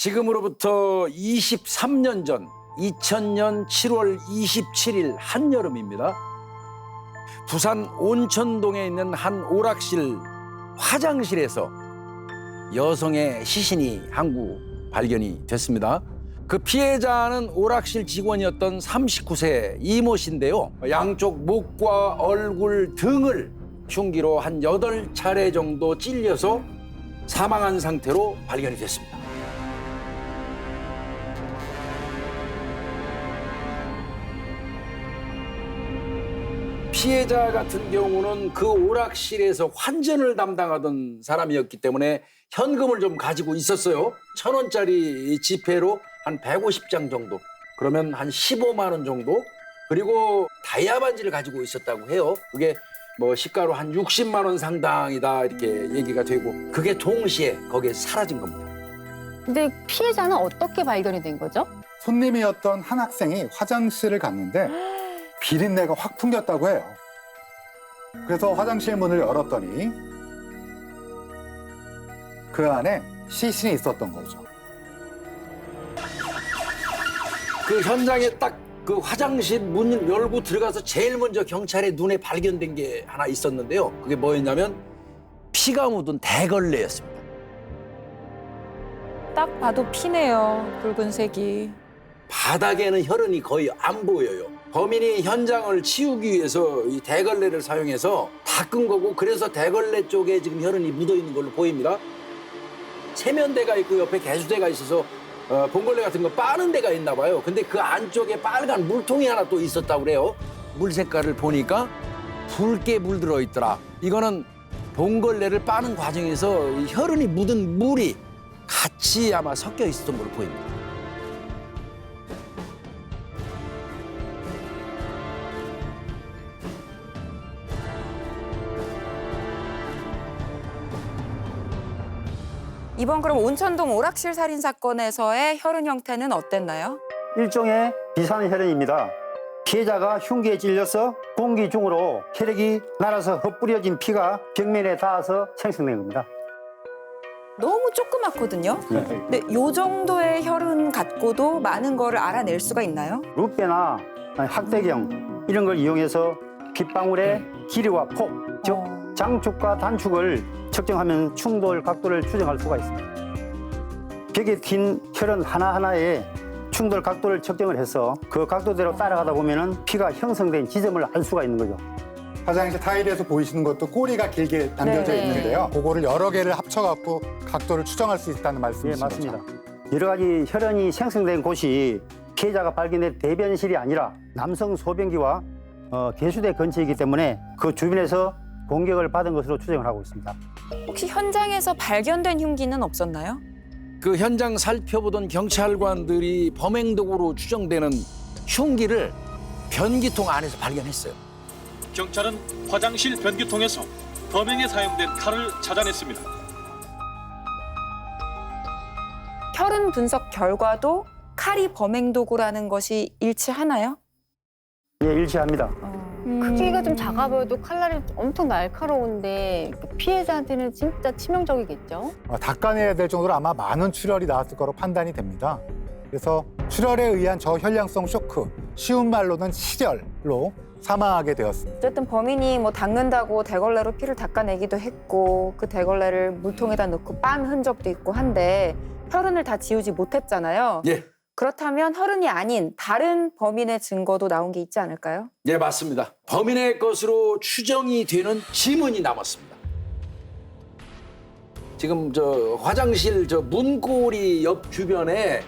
지금으로부터 23년 전 2000년 7월 27일 한여름입니다. 부산 온천동에 있는 한 오락실 화장실에서 여성의 시신이 한 구 발견이 됐습니다. 그 피해자는 오락실 직원이었던 39세 이모 씨인데요. 양쪽 목과 얼굴 등을 흉기로 한 8차례 정도 찔려서 사망한 상태로 발견이 됐습니다. 피해자 같은 경우는 그 오락실에서 환전을 담당하던 사람이었기 때문에 현금을 좀 가지고 있었어요. 1,000원짜리 지폐로 한 150장 정도, 그러면 한 15만 원 정도, 그리고 다이아 반지를 가지고 있었다고 해요. 그게 뭐 시가로 한 60만 원 상당이다 이렇게 얘기가 되고, 그게 동시에 거기에 사라진 겁니다. 근데 피해자는 어떻게 발견이 된 거죠? 손님이었던 한 학생이 화장실을 갔는데 비린내가 확 풍겼다고 해요. 그래서 화장실 문을 열었더니 그 안에 시신이 있었던 거죠. 그 현장에 딱 그 화장실 문을 열고 들어가서 제일 먼저 경찰의 눈에 발견된 게 하나 있었는데요. 그게 뭐였냐면 피가 묻은 대걸레였습니다. 딱 봐도 피네요, 붉은색이. 바닥에는 혈흔이 거의 안 보여요. 범인이 현장을 치우기 위해서 이 대걸레를 사용해서 닦은 거고, 그래서 대걸레 쪽에 지금 혈흔이 묻어 있는 걸로 보입니다. 세면대가 있고 옆에 개수대가 있어서 봉걸레 같은 거 빠는 데가 있나 봐요. 근데 그 안쪽에 빨간 물통이 하나 또 있었다고 그래요. 물 색깔을 보니까 붉게 물들어 있더라. 이거는 봉걸레를 빠는 과정에서 이 혈흔이 묻은 물이 같이 아마 섞여 있었던 걸로 보입니다. 이번 그럼 온천동 오락실 살인 사건에서의 혈흔 형태는 어땠나요? 일종의 비산혈흔입니다. 피해자가 흉기에 찔려서 공기 중으로 혈액이 날아서 흩뿌려진 피가 벽면에 닿아서 생성된 겁니다. 너무 조그맣거든요. 근데 요 정도의 혈흔 갖고도 많은 거를 알아낼 수가 있나요? 루페나 학대경 이런 걸 이용해서 핏방울의 길이와 폭, 즉 장축과 단축을 측정하면 충돌 각도를 추정할 수가 있습니다. 벽에 튄 혈흔 하나하나에 충돌 각도를 측정을 해서 그 각도대로 따라가다 보면 피가 형성된 지점을 알 수가 있는 거죠. 화장실 타일에서 보이시는 것도 꼬리가 길게 당겨져 네. 있는데요. 그거를 여러 개를 합쳐갖고 각도를 추정할 수 있다는 예, 말씀이신 맞습니다. 거죠? 여러 가지 혈흔이 생성된 곳이 피해자가 발견된 대변실이 아니라 남성 소변기와 개수대 근처이기 때문에 그 주변에서 공격을 받은 것으로 추정을 하고 있습니다. 혹시 현장에서 발견된 흉기는 없었나요? 그 현장 살펴보던 경찰관들이 범행 도구로 추정되는 흉기를 변기통 안에서 발견했어요. 경찰은 화장실 변기통에서 범행에 사용된 칼을 찾아냈습니다. 혈흔 분석 결과도 칼이 범행 도구라는 것이 일치하나요? 예, 일치합니다. 크기가 좀 작아 보여도 칼날이 엄청 날카로운데 피해자한테는 진짜 치명적이겠죠? 닦아내야 될 정도로 아마 많은 출혈이 나왔을 거로 판단이 됩니다. 그래서 출혈에 의한 저혈량성 쇼크, 쉬운 말로는 실혈로 사망하게 되었습니다. 어쨌든 범인이 뭐 닦는다고 대걸레로 피를 닦아내기도 했고, 그 대걸레를 물통에다 넣고 빤 흔적도 있고 한데 혈흔을 다 지우지 못했잖아요. 예, 그렇다면 혈흔이 아닌 다른 범인의 증거도 나온 게 있지 않을까요? 예, 맞습니다. 범인의 것으로 추정이 되는 지문이 남았습니다. 지금 저 화장실 저 문고리 옆 주변에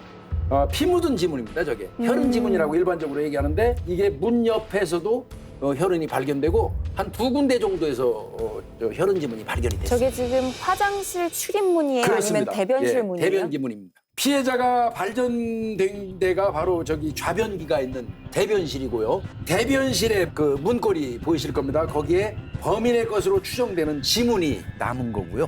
피 묻은 지문입니다. 저게 혈흔 지문이라고 일반적으로 얘기하는데, 이게 문 옆에서도 혈흔이 발견되고 한 2군데 정도에서 저 혈흔 지문이 발견이 됐습니다. 저게 지금 화장실 출입문이에요? 그렇습니다. 아니면 대변실 예, 문이에요? 대변 지문입니다. 피해자가 발견된 데가 바로 저기 좌변기가 있는 대변실이고요. 대변실에 그 문고리 보이실 겁니다. 거기에 범인의 것으로 추정되는 지문이 남은 거고요.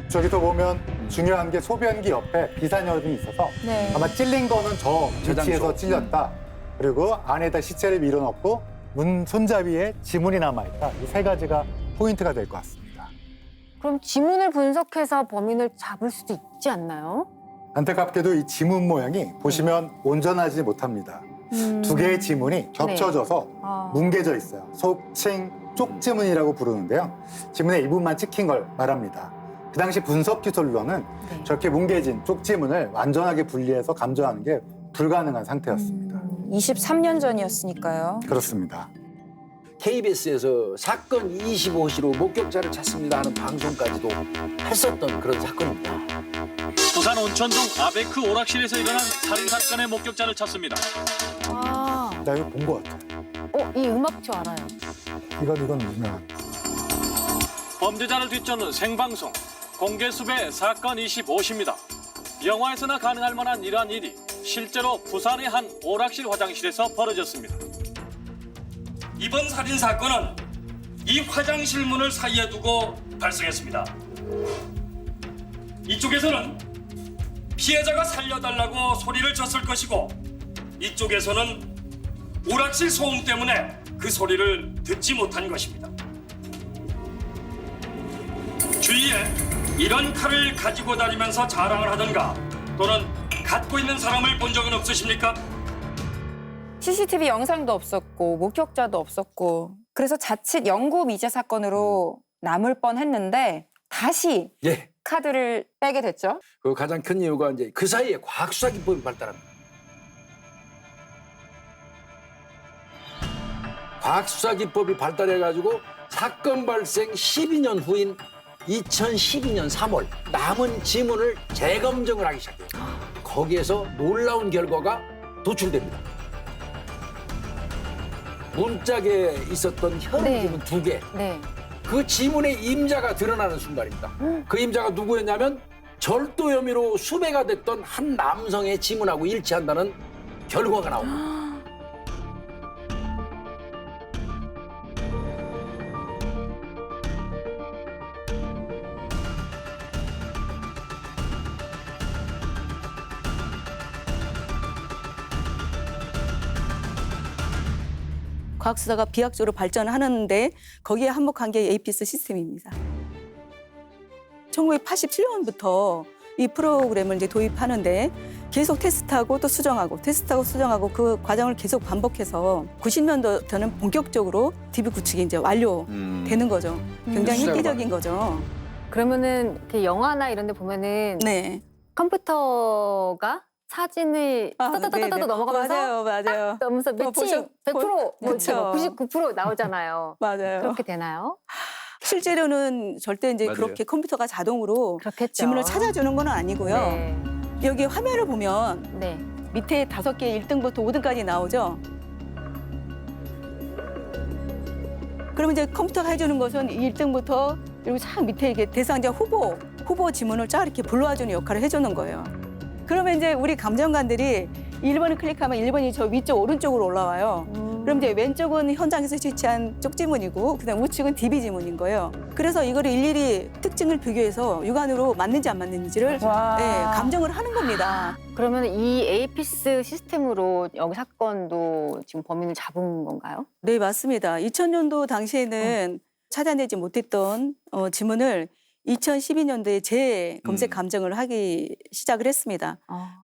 저기서 보면 중요한 게 소변기 옆에 비산혈흔이 있어서 네. 아마 찔린 거는 저 저장소. 위치에서 찔렸다. 그리고 안에다 시체를 밀어넣고 문 손잡이에 지문이 남아있다. 이 세 가지가 포인트가 될 것 같습니다. 그럼 지문을 분석해서 범인을 잡을 수도 있지 않나요? 안타깝게도 이 지문 모양이 보시면 온전하지 못합니다. 두 개의 지문이 겹쳐져서 뭉개져 있어요. 속칭 쪽지문이라고 부르는데요. 지문의 일부만 찍힌 걸 말합니다. 그 당시 분석 기술로는 저렇게 뭉개진 쪽지문을 완전하게 분리해서 감정하는 게 불가능한 상태였습니다. 23년 전이었으니까요. 그렇습니다. KBS에서 사건 25시로 목격자를 찾습니다 하는 방송까지도 했었던 그런 사건입니다. 부산 온천동 아베크 오락실에서 일어난 살인 사건의 목격자를 찾습니다. 아, 나 이거 본 것 같아요. 이 음악 저 알아요. 이건 유명한. 범죄자를 뒤쫓는 생방송 공개수배 사건 25시입니다. 영화에서나 가능할 만한 이러한 일이 실제로 부산의 한 오락실 화장실에서 벌어졌습니다. 이번 살인 사건은 이 화장실 문을 사이에 두고 발생했습니다. 이쪽에서는 피해자가 살려달라고 소리를 쳤을 것이고 이쪽에서는 오락실 소음 때문에 그 소리를 듣지 못한 것입니다. 주위에 이런 칼을 가지고 다니면서 자랑을 하던가 또는 갖고 있는 사람을 본 적은 없으십니까? CCTV 영상도 없었고 목격자도 없었고 그래서 자칫 영구 미제 사건으로 남을 뻔했는데 다시 예. 카드를 빼게 됐죠. 그 가장 큰 이유가 이제 그 사이에 과학수사 기법이 발달합니다. 과학수사 기법이 발달해가지고 사건 발생 12년 후인 2012년 3월 남은 지문을 재검증을 하기 시작해요. 거기에서 놀라운 결과가 도출됩니다. 문짝에 있었던 현 네. 지문 2개. 네. 그 지문의 임자가 드러나는 순간입니다. 그 임자가 누구였냐면 절도 혐의로 수배가 됐던 한 남성의 지문하고 일치한다는 결과가 나옵니다. 과학수사가 비약적으로 발전하는데 거기에 한몫한 게 에이피스 시스템입니다. 1987년부터 이 프로그램을 이제 도입하는데 계속 테스트하고 또 수정하고 그 과정을 계속 반복해서 90년도부터는 본격적으로 DB 구축이 이제 완료되는 거죠. 굉장히 시작을 획기적인 거죠. 그러면은 이렇게 영화나 이런 데 보면은 네. 컴퓨터가 사진을 따따따따따 넘어가면서 맞아요. 넘으면서 매칭 100%, 뭐 그쵸. 99% 나오잖아요. 맞아요. 그렇게 되나요? 실제로는 절대 이제 맞아요. 그렇게 컴퓨터가 자동으로 그렇겠죠. 지문을 찾아주는 건 아니고요. 네. 여기 화면을 보면 네. 밑에 5개 1등부터 5등까지 나오죠. 그러면 이제 컴퓨터가 해주는 것은 1등부터 그리고 참 밑에 이게 대상자 후보 지문을 쫙 이렇게 불러와주는 역할을 해주는 거예요. 그러면 이제 우리 감정관들이 1번을 클릭하면 1번이 저 위쪽 오른쪽으로 올라와요. 그럼 이제 왼쪽은 현장에서 채취한 쪽지문이고 그다음 우측은 DB 지문인 거예요. 그래서 이거를 일일이 특징을 비교해서 육안으로 맞는지 안 맞는지를 와. 감정을 하는 겁니다. 그러면 이 에이피스 시스템으로 여기 사건도 지금 범인을 잡은 건가요? 네, 맞습니다. 2000년도 당시에는 찾아내지 못했던 지문을 2012년도에 재검색 감정을 하기 시작을 했습니다.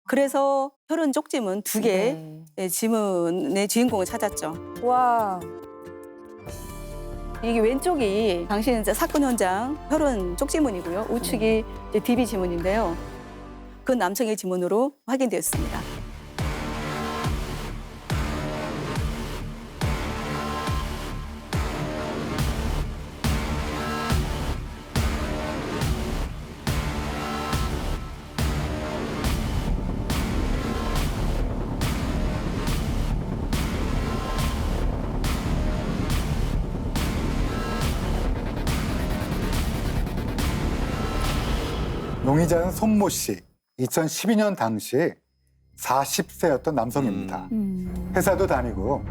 그래서 혈흔 쪽지문 2개 네. 지문의 주인공을 찾았죠. 와. 이게 왼쪽이 당시 이제 사건 현장 혈흔 쪽지문이고요. 우측이 이제 DB 지문인데요. 그 남성의 지문으로 확인되었습니다. 용의자는 손모 씨. 2012년 당시 40세였던 남성입니다. 회사도 다니고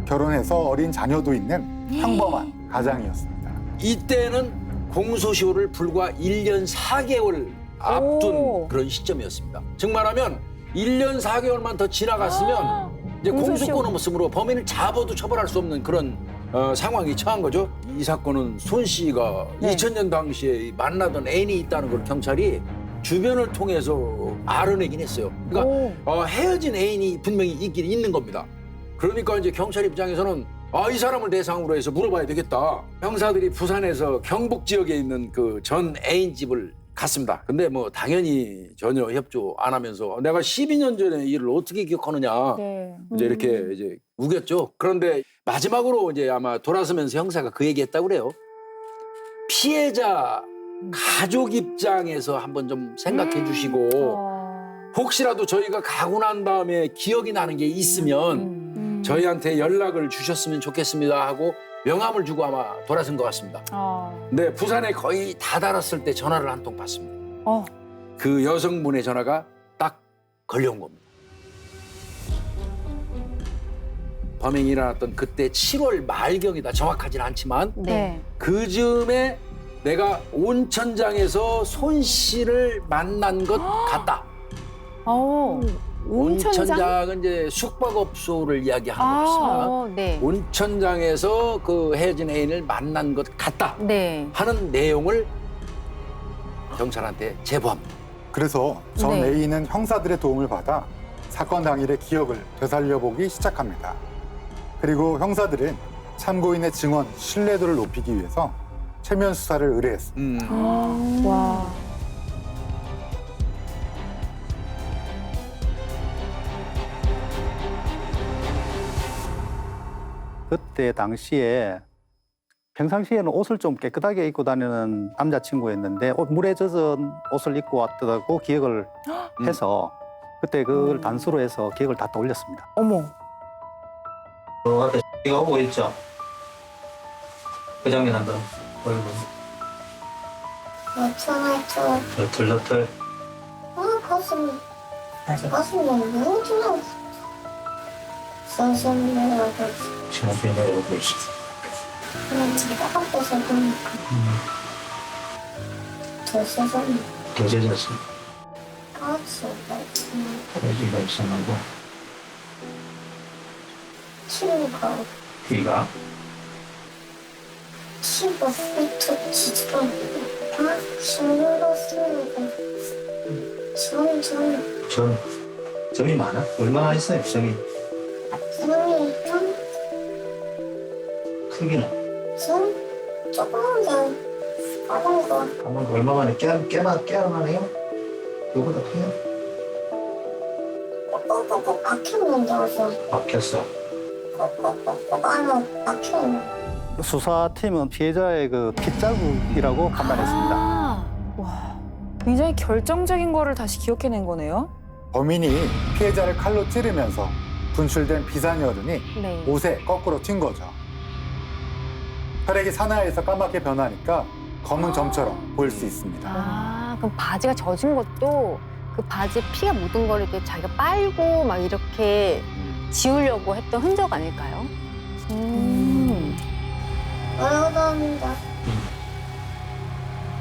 결혼해서 어린 자녀도 있는 평범한 가장이었습니다. 이때는 공소시효를 불과 1년 4개월 앞둔 오. 그런 시점이었습니다. 즉 말하면 1년 4개월만 더 지나갔으면 이제 공소권 없음으로 범인을 잡아도 처벌할 수 없는 그런 상황이 처한 거죠. 이 사건은 손 씨가 네. 2000년 당시에 만나던 애인이 있다는 걸 경찰이 주변을 통해서 알아내긴 했어요. 그러니까 헤어진 애인이 분명히 있긴 있는 겁니다. 그러니까 이제 경찰 입장에서는 이 사람을 대상으로 해서 물어봐야 되겠다. 형사들이 부산에서 경북 지역에 있는 그 전 애인 집을 갔습니다. 근데 뭐 당연히 전혀 협조 안 하면서 내가 12년 전에 일을 어떻게 기억하느냐. 네. 이제 이렇게 이제 우겼죠. 그런데 마지막으로 이제 아마 돌아서면서 형사가 그 얘기했다고 그래요. 피해자 가족 입장에서 한번 좀 생각해 주시고 혹시라도 저희가 가고 난 다음에 기억이 나는 게 있으면 저희한테 연락을 주셨으면 좋겠습니다 하고 명함을 주고 아마 돌아선 것 같습니다. 근데 부산에 거의 다 달았을 때 전화를 한 통 받습니다. 그 여성분의 전화가 딱 걸려온 겁니다. 범행이 일어났던 그때 7월 말경이다. 정확하지는 않지만 네. 그 즈음에 내가 온천장에서 손 씨를 만난 것 같다. 온천장은 이제 숙박업소를 이야기하는 것입니다. 네. 온천장에서 그 헤어진 애인을 만난 것 같다 네. 하는 내용을 경찰한테 제보합니다. 그래서 전 네. A는 형사들의 도움을 받아 사건 당일의 기억을 되살려보기 시작합니다. 그리고 형사들은 참고인의 증언 신뢰도를 높이기 위해서 최면 수사를 의뢰했습니다. 와. 그때 당시에 평상시에는 옷을 좀 깨끗하게 입고 다니는 남자친구였는데 물에 젖은 옷을 입고 왔다고 기억을 해서 그때 그걸 단수로 해서 기억을 다 떠올렸습니다. 어머. 그 앞에 X가 오고 있죠? 그 장면 한번 보여보세요. 너틀너틀. 가슴이 너무 좋아. 선생님 내려가고 지난주에 내려오고 있어. 그냥 제가 앞에서 보니까 더 세상에 더 젖었어. 가치가 있으면 여기가 이상하고 키가 귀가 밑에 지지가 힘들었으니까 점이 많아? 얼마나 있어요, 점이? 점이 크기는? 조금 더 작은 거 한번 얼마 만에 깨만 해요? 그거보다 커요? 꼭꼭꼭 박혔는데 어서 박혔어. 꼭꼭꼭 안에 박혀있는 수사팀은 피해자의 그 핏자국이라고 판단했습니다. 와. 굉장히 결정적인 거를 다시 기억해낸 거네요. 범인이 피해자를 칼로 찌르면서 분출된 비산혈흔이 네. 옷에 거꾸로 튄 거죠. 혈액이 산화해서 까맣게 변하니까 검은 점처럼 보일 수 있습니다. 그럼 바지가 젖은 것도 그 바지에 피가 묻은 거를 이렇게 자기가 빨고 막 이렇게 지우려고 했던 흔적 아닐까요? 올라간다.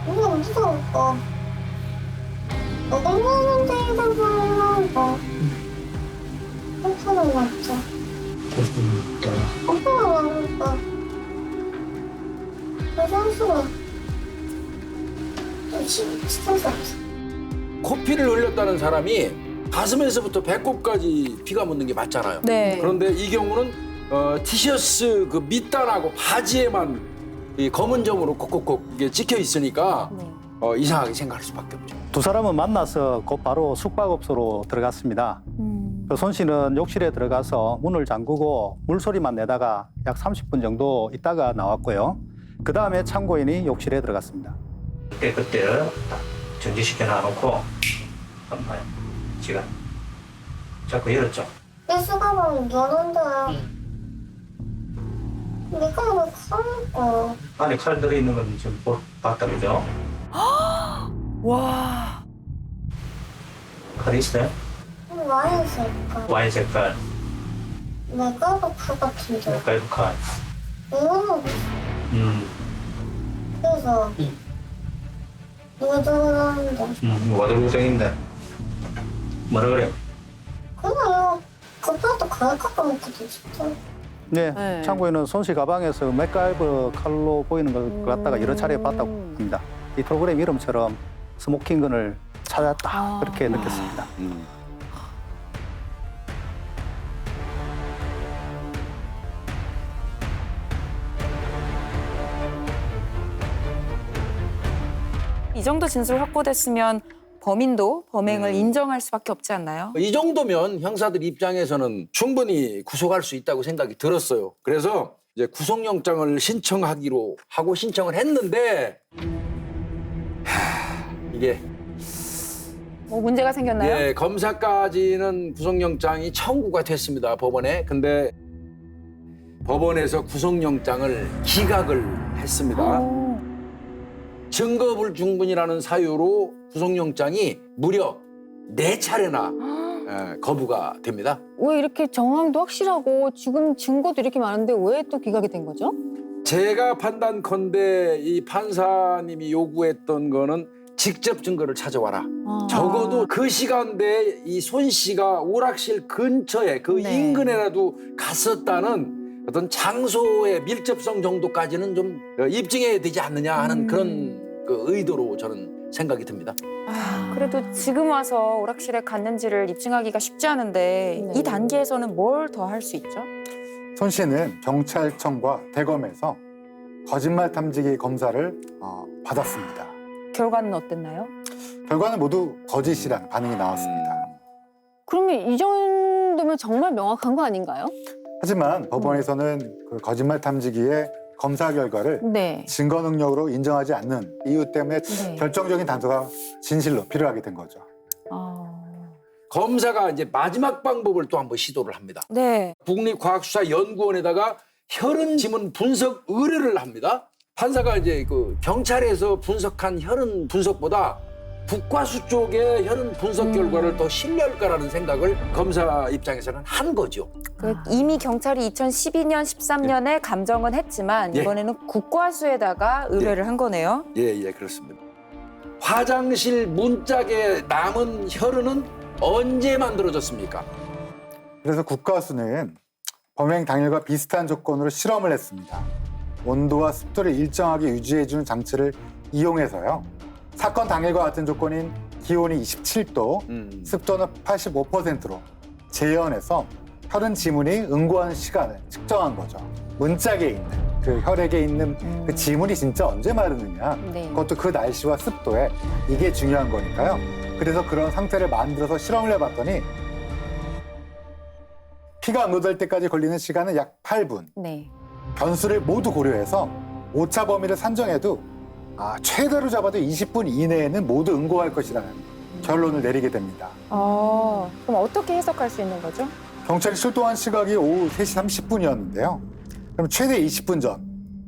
이거 무서워. 너무 데이터 보려고. 오빠는 왔죠. 오빠가 와니까 그 선수가 진짜 없어. 코피를 흘렸다는 사람이 가슴에서부터 배꼽까지 피가 묻는 게 맞잖아요. 네. 그런데 이 경우는 티셔츠 그 밑단하고 바지에만 이 검은 점으로 꼭꼭꼭 이게 찍혀 있으니까 이상하게 생각할 수밖에 없죠. 두 사람은 만나서 곧 바로 숙박업소로 들어갔습니다. 그 손 씨는 욕실에 들어가서 문을 잠그고 물소리만 내다가 약 30분 정도 있다가 나왔고요. 그 다음에 참고인이 욕실에 들어갔습니다. 그때 정지시켜 놔놓고 한번 봐요. 지금 자꾸 열었죠? 내 수가방은 여는데 내가 왜 커먹고 안에 칼 들어있는 건 지금 봤다 그죠? 와. 칼이 있어요? 와인 색깔 와인 색깔, 내가 그 같은데 깔부 칼. 이거는 그래서 누가 들어가는데 와들구정인데 뭐라 그래? 그래요 그것도 가격값 먹고도 진짜 네, 네. 참고인은 손 씨 가방에서 맥가이버 칼로 보이는 걸 갖다가 여러 차례 봤다고 합니다. 이 프로그램 이름처럼 스모킹건을 찾았다 그렇게 느꼈습니다. 이 정도 진술 확보됐으면 범인도 범행을 인정할 수밖에 없지 않나요? 이 정도면 형사들 입장에서는 충분히 구속할 수 있다고 생각이 들었어요. 그래서 이제 구속영장을 신청하기로 하고 신청을 했는데 이게 뭐 문제가 생겼나요? 예, 검사까지는 구속영장이 청구가 됐습니다, 법원에. 근데 법원에서 구속영장을 기각을 했습니다. 증거 불충분이라는 사유로 구속영장이 무려 4차례나 거부가 됩니다. 왜 이렇게 정황도 확실하고 지금 증거도 이렇게 많은데 왜 또 기각이 된 거죠? 제가 판단컨대 이 판사님이 요구했던 거는 직접 증거를 찾아와라. 적어도 그 시간대에 이 손 씨가 오락실 근처에 그 네. 인근에라도 갔었다는 어떤 장소의 밀접성 정도까지는 좀 입증해야 되지 않느냐 하는 그런 그 의도로 저는 생각이 듭니다. 그래도 지금 와서 오락실에 갔는지를 입증하기가 쉽지 않은데 네. 이 단계에서는 뭘 더 할 수 있죠? 손 씨는 경찰청과 대검에서 거짓말 탐지기 검사를 받았습니다. 결과는 어땠나요? 결과는 모두 거짓이라는 반응이 나왔습니다. 그러면 이 정도면 정말 명확한 거 아닌가요? 하지만 법원에서는 그 거짓말 탐지기의 검사 결과를 네. 증거 능력으로 인정하지 않는 이유 때문에 네. 결정적인 단서가 진실로 필요하게 된 거죠. 검사가 이제 마지막 방법을 또 한번 시도를 합니다. 네. 국립과학수사연구원에다가 혈흔 지문 분석 의뢰를 합니다. 판사가 이제 그 경찰에서 분석한 혈흔 분석보다 국과수 쪽의 혈흔 분석 결과를 더 신뢰할까라는 생각을 검사 입장에서는 한 거죠. 이미 경찰이 2012년, 13년에 감정은 했지만 예. 이번에는 국과수에다가 의뢰를 한 거네요. 예, 그렇습니다. 화장실 문짝에 남은 혈흔은 언제 만들어졌습니까? 그래서 국가수는 범행 당일과 비슷한 조건으로 실험을 했습니다. 온도와 습도를 일정하게 유지해주는 장치를 이용해서요. 사건 당일과 같은 조건인 기온이 27도, 습도는 85%로 재현해서 혈흔 지문이 응고하는 시간을 측정한 거죠. 문짝에 있는 그 혈액에 있는 그 지문이 진짜 언제 마르느냐, 네. 그것도 그 날씨와 습도에 이게 중요한 거니까요. 그래서 그런 상태를 만들어서 실험을 해봤더니 피가 응고될 때까지 걸리는 시간은 약 8분. 네. 변수를 모두 고려해서 오차 범위를 산정해도 최대로 잡아도 20분 이내에는 모두 응고할 것이라는 결론을 내리게 됩니다. 그럼 어떻게 해석할 수 있는 거죠? 경찰이 출동한 시각이 오후 3시 30분이었는데요. 그럼 최대 20분 전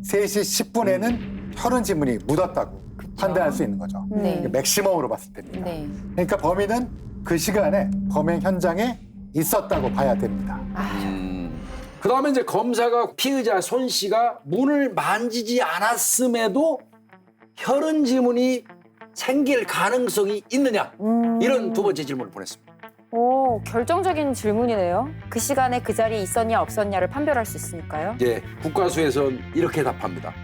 3시 10분에는 혈흔 지문이 묻었다고 판단할 수 있는 거죠. 네. 이게 맥시멈으로 봤을 때입니다. 네. 그러니까 범인은 그 시간에 범행 현장에 있었다고 봐야 됩니다. 그다음에 이제 검사가 피의자 손 씨가 문을 만지지 않았음에도 혈흔 지문이 생길 가능성이 있느냐, 이런 두 번째 질문을 보냈습니다. 오, 결정적인 질문이네요. 그 시간에 그 자리에 있었냐 없었냐를 판별할 수 있으니까요. 예, 국과수에서는 이렇게 답합니다.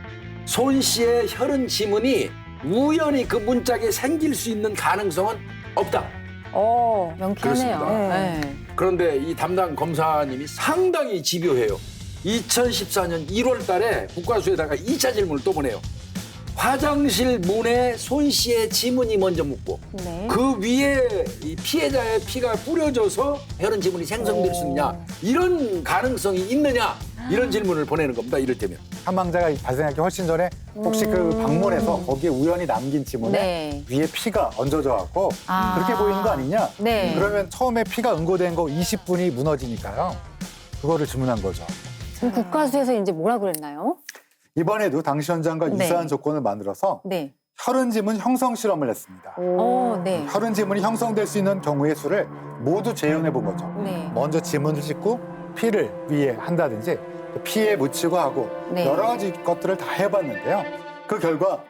손 씨의 혈흔 지문이 우연히 그 문짝에 생길 수 있는 가능성은 없다. 명쾌하네요. 그렇습니다. 네. 그런데 이 담당 검사님이 상당히 집요해요. 2014년 1월 달에 국과수에다가 2차 질문을 또 보내요. 화장실 문에 손 씨의 지문이 먼저 묻고 네. 그 위에 이 피해자의 피가 뿌려져서 혈흔 지문이 생성될 수 있느냐, 이런 가능성이 있느냐, 이런 질문을 보내는 겁니다. 이를테면 사망자가 발생하기 훨씬 전에 혹시 그 방문해서 거기에 우연히 남긴 지문에 네. 위에 피가 얹어져 갖고 그렇게 보이는 거 아니냐? 네. 그러면 처음에 피가 응고된 거 20분이 무너지니까요. 그거를 주문한 거죠. 그럼 국가수에서 이제 뭐라 그랬나요? 이번에도 당시 현장과 네. 유사한 조건을 만들어서 네. 혈흔 지문 형성 실험을 했습니다. 네. 혈흔 지문이 형성될 수 있는 경우의 수를 모두 재현해 본 거죠. 네. 먼저 지문을 씻고 피를 위에 한다든지 피에 묻히고 하고 네. 여러 가지 것들을 다 해봤는데요. 그 결과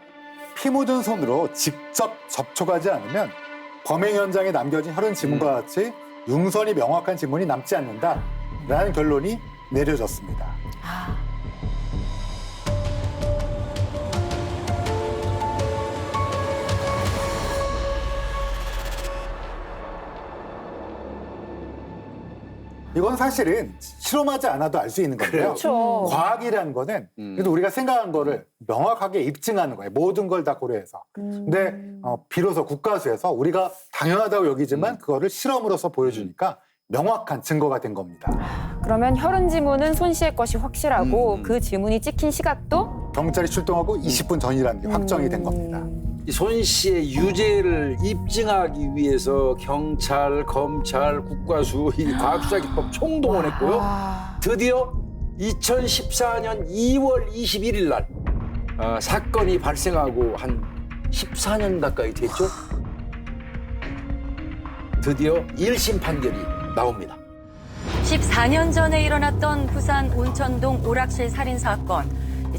피 묻은 손으로 직접 접촉하지 않으면 범행 현장에 남겨진 혈흔 지문과 같이 융선이 명확한 지문이 남지 않는다라는 결론이 내려졌습니다. 이건 사실은 실험하지 않아도 알 수 있는 건데요. 그렇죠. 과학이라는 거는 그래도 우리가 생각한 거를 명확하게 입증하는 거예요. 모든 걸 다 고려해서. 근데 비로소 국가수에서 우리가 당연하다고 여기지만 그거를 실험으로서 보여주니까 명확한 증거가 된 겁니다. 그러면 혈흔 지문은 손 씨의 것이 확실하고 그 지문이 찍힌 시각도 경찰이 출동하고 20분 전이라는 게 확정이 된 겁니다. 이 손 씨의 유죄를 입증하기 위해서 경찰, 검찰, 국과수, 이 과학수사기법 총동원했고요. 드디어 2014년 2월 21일 날 사건이 발생하고 한 14년 가까이 됐죠. 드디어 1심 판결이 나옵니다. 14년 전에 일어났던 부산 온천동 오락실 살인 사건.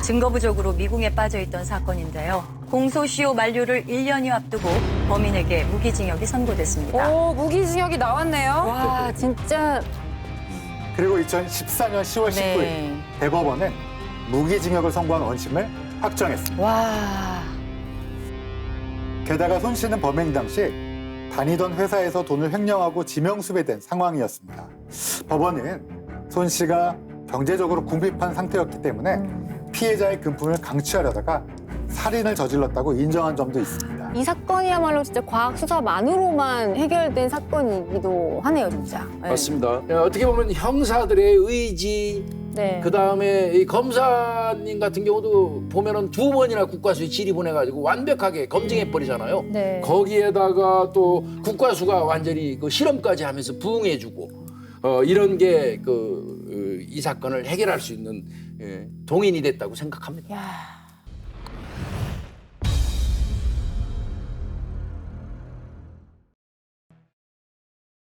증거 부족으로 미궁에 빠져있던 사건인데요. 공소시효 만료를 1년여 앞두고 범인에게 무기징역이 선고됐습니다. 오, 무기징역이 나왔네요. 와, 진짜. 그리고 2014년 10월 19일 네. 대법원은 무기징역을 선고한 원심을 확정했습니다. 와. 게다가 손 씨는 범행 당시 다니던 회사에서 돈을 횡령하고 지명수배된 상황이었습니다. 법원은 손 씨가 경제적으로 궁핍한 상태였기 때문에 피해자의 금품을 강취하려다가 살인을 저질렀다고 인정한 점도 있습니다. 이 사건이야말로 진짜 과학 수사만으로만 해결된 사건이기도 하네요, 진짜. 네. 맞습니다. 어떻게 보면 형사들의 의지, 네. 그다음에 이 검사님 같은 경우도 보면은 2번이나 국과수에 질의보내가지고 완벽하게 검증해버리잖아요. 네. 거기에다가 또 국과수가 완전히 그 실험까지 하면서 부응해주고 이런 게 이 사건을 해결할 수 있는 동인이 됐다고 생각합니다. 야.